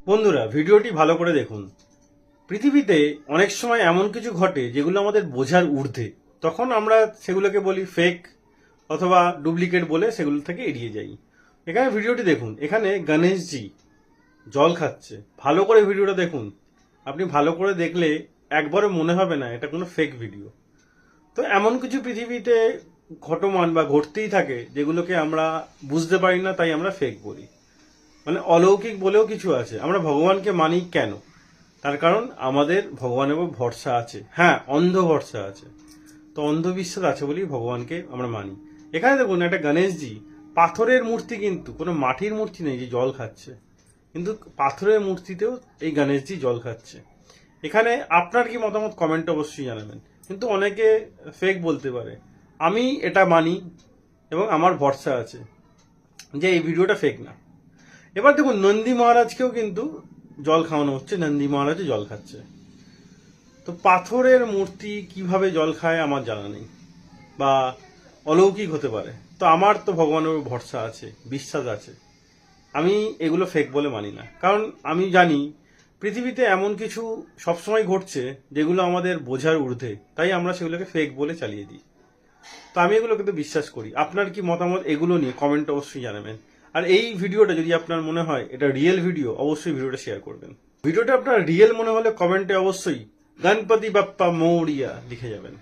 বন্ধুরা, ভিডিওটি ভালো করে দেখুন। পৃথিবীতে অনেক সময় এমন কিছু ঘটে যেগুলো আমাদের বোঝার ঊর্ধ্বে, তখন আমরা সেগুলোকে বলি ফেক অথবা ডুপ্লিকেট বলে সেগুলো থেকে এড়িয়ে যাই। এখানে ভিডিওটি দেখুন, এখানে গণেশজি জল খাচ্ছে। ভালো করে ভিডিওটা দেখুন, আপনি ভালো করে দেখলে একবারও মনে হবে না এটা কোনো ফেক ভিডিও। তো এমন কিছু পৃথিবীতে ঘটমান বা ঘটতেই থাকে যেগুলোকে আমরা বুঝতে পারি না, তাই আমরা ফেক বলি। মানে অলৌকিক বলেও কিছু আছে। আমরা ভগবানকে মানি কেন? তার কারণ আমাদের ভগবানের উপর ভরসা আছে। হ্যাঁ, অন্ধ ভরসা আছে। তো অন্ধবিশ্বাস আছে বলেই ভগবানকে আমরা মানি। এখানে দেখুন, একটা গণেশজি পাথরের মূর্তি, কিন্তু কোনো মাটির মূর্তি নেই যে জল খাচ্ছে, কিন্তু পাথরের মূর্তিতেও এই গণেশজি জল খাচ্ছে। এখানে আপনার কি মতামত কমেন্টে অবশ্যই জানাবেন। কিন্তু অনেকে ফেক বলতে পারে, আমি এটা মানি এবং আমার ভরসা আছে যে এই ভিডিওটা ফেক না। এবার দেখুন, নন্দী মহারাজকেও কিন্তু জল খাওয়ানো হচ্ছে, নন্দী মহারাজও জল খাচ্ছে। তো পাথরের মূর্তি কিভাবে জল খায় আমার জানা নেই, বা অলৌকিক হতে পারে। তো আমার তো ভগবানের উপর ভরসা আছে, বিশ্বাস আছে। আমি এগুলো ফেক বলে মানি না, কারণ আমি জানি পৃথিবীতে এমন কিছু সবসময় ঘটছে যেগুলো আমাদের বোঝার ঊর্ধ্বে, তাই আমরা সেগুলোকে ফেক বলে চালিয়ে দিই। তো আমি এগুলো কিন্তু বিশ্বাস করি। আপনার কি মতামত এগুলো নিয়ে কমেন্ট অবশ্যই জানাবেন। আর এই ভিডিওটা যদি আপনার মনে হয় এটা রিয়েল ভিডিও, অবশ্যই ভিডিওটা শেয়ার করবেন। ভিডিওটা আপনার রিয়েল মনে হলে কমেন্টে অবশ্যই গণপতি বাপ্পা মৌরিয়া লিখে যাবেন।